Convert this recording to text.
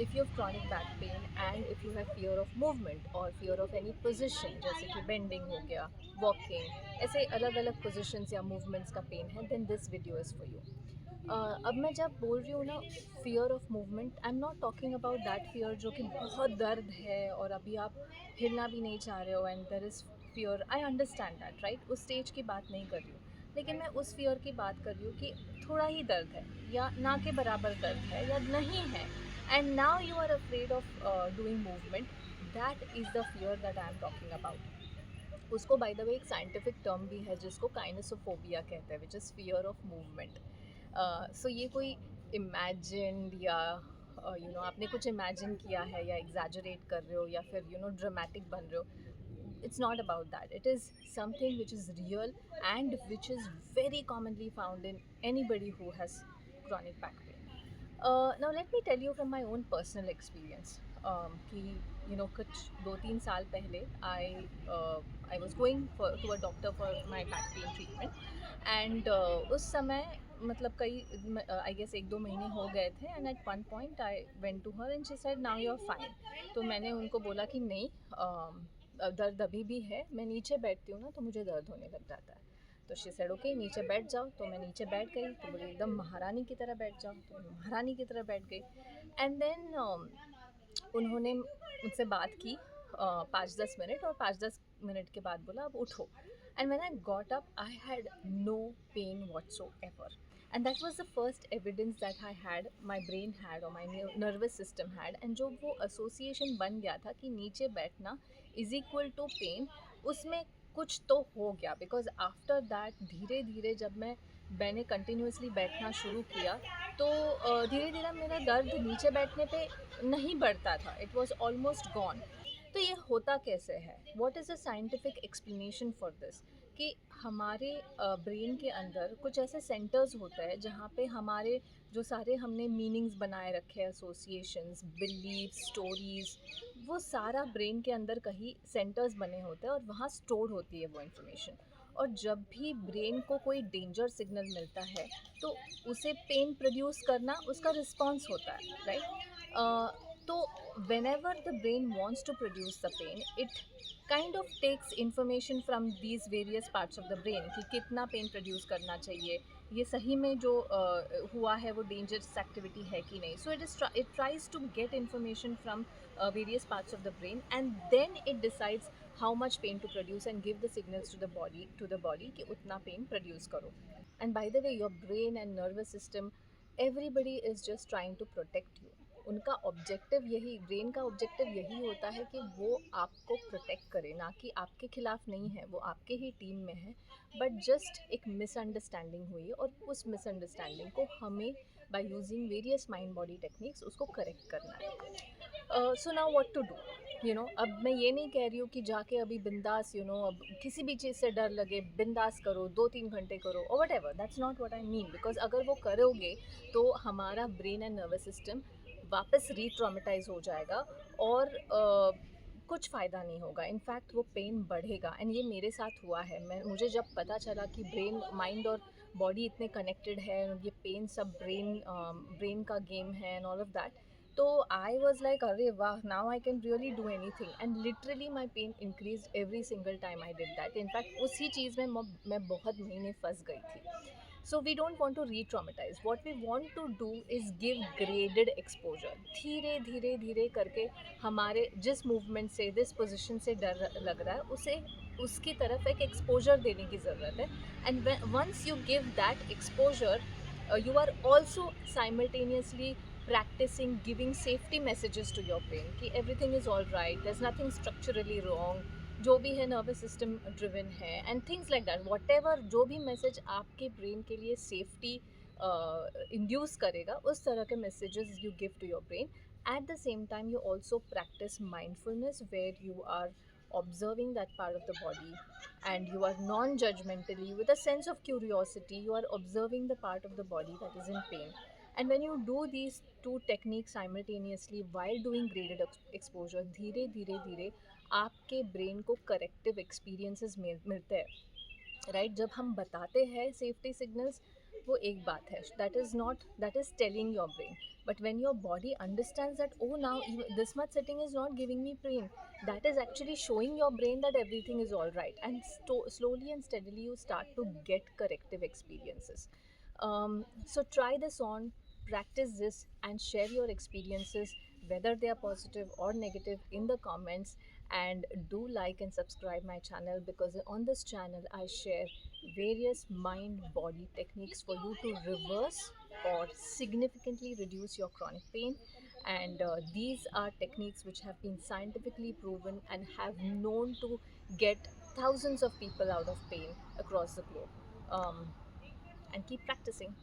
if you have chronic back pain and if you have fear of movement or fear of any position, जैसे कि bending हो गया, walking, ऐसे अलग अलग positions या movements का pain है, then this video is for you. अब मैं जब बोल रही हूँ ना fear of movement, I am not talking about that fear जो कि बहुत दर्द है और अभी आप हिलना भी नहीं चाह रहे हो and there is fear, I understand that right, उस स्टेज की बात नहीं कर रही हूँ, लेकिन मैं उस फियर की बात कर रही हूँ कि थोड़ा ही दर्द है या ना के बराबर दर्द है या नहीं है, and now you are afraid of doing movement, that is the fear that I am talking about. उसको बाय द वे एक साइंटिफिक टर्म भी है जिसको काइनेसोफोबिया कहते हैं, which is fear of movement. So ये कोई इमेजिन्ड या आपने कुछ इमेजिन किया है या एग्जैजरेट कर रहे हो या फिर ड्रामेटिक बन रहे हो. It's not about that. It is something which is real and which is very commonly found in anybody who has chronic back pain. Now let me tell you from my own personal experience. कि कुछ 2-3 साल पहले I was going to a doctor for my back pain treatment, and उस समय मतलब कई I guess 1-2 महीने हो गए थे, and at one point I went to her and she said now you are fine. तो मैंने उनको बोला कि नहीं, दर्द अभी भी है, मैं नीचे बैठती हूँ ना तो मुझे दर्द होने लग जाता है. तो शी सेड ओके नीचे बैठ जाओ. तो मैं नीचे बैठ गई, तो बोली एकदम महारानी की तरह बैठ जाओ. तो मैं महारानी की तरह बैठ गई. एंड देन उन्होंने मुझसे बात की 5-10 मिनट, और 5-10 मिनट के बाद बोला अब उठो. And when I got up I had no pain whatsoever, and that was the first evidence that I had, my brain had or my nervous system had, and जो वो association बन गया था कि नीचे बैठना is equal to pain, उसमें कुछ तो हो गया. बिकॉज आफ्टर दैट धीरे धीरे जब मैंने कंटिन्यूसली बैठना शुरू किया, तो धीरे धीरे मेरा दर्द नीचे बैठने पे नहीं बढ़ता था, इट वॉज ऑलमोस्ट गॉन. तो ये होता कैसे है, what is the scientific explanation for this, कि हमारे ब्रेन के अंदर कुछ ऐसे सेंटर्स होते हैं जहाँ पे हमारे जो सारे हमने मीनिंग्स बनाए रखे हैं, एसोसिएशंस, बिलीव, स्टोरीज, वो सारा ब्रेन के अंदर कहीं सेंटर्स बने होते हैं और वहाँ स्टोर होती है वो इन्फॉर्मेशन. और जब भी ब्रेन को कोई डेंजर सिग्नल मिलता है तो उसे पेन प्रोड्यूस करना उसका रिस्पॉन्स होता है, राइट. तो whenever the brain wants to produce the pain, it kind of takes information from these various parts of the brain कि कितना पेन प्रोड्यूस करना चाहिए, ये सही में जो हुआ है वो डेंजरस एक्टिविटी है कि नहीं. So it tries to get information from various parts of the brain, and then it decides how much pain to produce and give the signals to the body कि उतना पेन प्रोड्यूस करो. And by the way, your brain and nervous system, everybody is just trying to protect you. उनका objective यही, brain का objective यही होता है कि वो आपको प्रोटेक्ट करे, ना कि आपके खिलाफ नहीं है, वो आपके ही टीम में है. बट जस्ट एक मिसअंडरस्टैंडिंग हुई और उस मिसअंडरस्टैंडिंग को हमें by using various mind body techniques उसको करेक्ट करना है. So now what to do, अब मैं ये नहीं कह रही हूँ कि जाके अभी बिंदास अब किसी भी चीज़ से डर लगे बिंदास करो, 2-3 घंटे करो और what ever, that's not what I mean. Because अगर वो करोगे तो हमारा ब्रेन एंड नर्वस सिस्टम वापस री-ट्रॉमेटाइज हो जाएगा और कुछ फ़ायदा नहीं होगा. इनफैक्ट वो पेन बढ़ेगा. एंड ये मेरे साथ हुआ है. मुझे जब पता चला कि ब्रेन, माइंड और बॉडी इतने कनेक्टेड है, ये पेन सब ब्रेन का गेम है एंड ऑल ऑफ दैट, तो आई वॉज लाइक अरे वाह, now I can really do any thing. And literally my pain increase every single time I did that. In fact उसी चीज़ में मैं बहुत महीने फंस गई थी. So we don't want to re-traumatize. What we want to do is give graded exposure. धीरे धीरे धीरे करके हमारे जिस मूवमेंट से, जिस पोजीशन से डर लग रहा है, उसे उसकी तरफ एक एक्सपोजर देने की ज़रूरत है. And once you give that exposure, you are also simultaneously practicing giving safety messages to your brain कि everything is all right, there's nothing structurally wrong, जो भी है नर्वस सिस्टम ड्रिवन है, and things like that. What ever जो भी message आपके brain के लिए सेफ्टी इंड्यूस करेगा, उस तरह के messages you give to your brain. At the same time you also practice mindfulness where you are observing that part of the body and you are non-judgmentally, with a sense of curiosity, you are observing the part of the body that is in pain. And when you do these two techniques simultaneously while doing graded exposure, धीरे धीरे धीरे आपके brain को corrective experiences मिलते हैं, right. जब हम बताते हैं सेफ्टी सिग्नल्स वो एक बात है, that is telling your brain. But when your body understands that, oh, now this much sitting is not giving me pain, that is actually showing your brain that everything is all right, and slowly and steadily you start to get corrective experiences. So try this on, practice this, and share your experiences, whether they are positive or negative, in the comments. And do like and subscribe my channel, because on this channel I share various mind body techniques for you to reverse or significantly reduce your chronic pain. And these are techniques which have been scientifically proven and have known to get thousands of people out of pain across the globe. And keep practicing.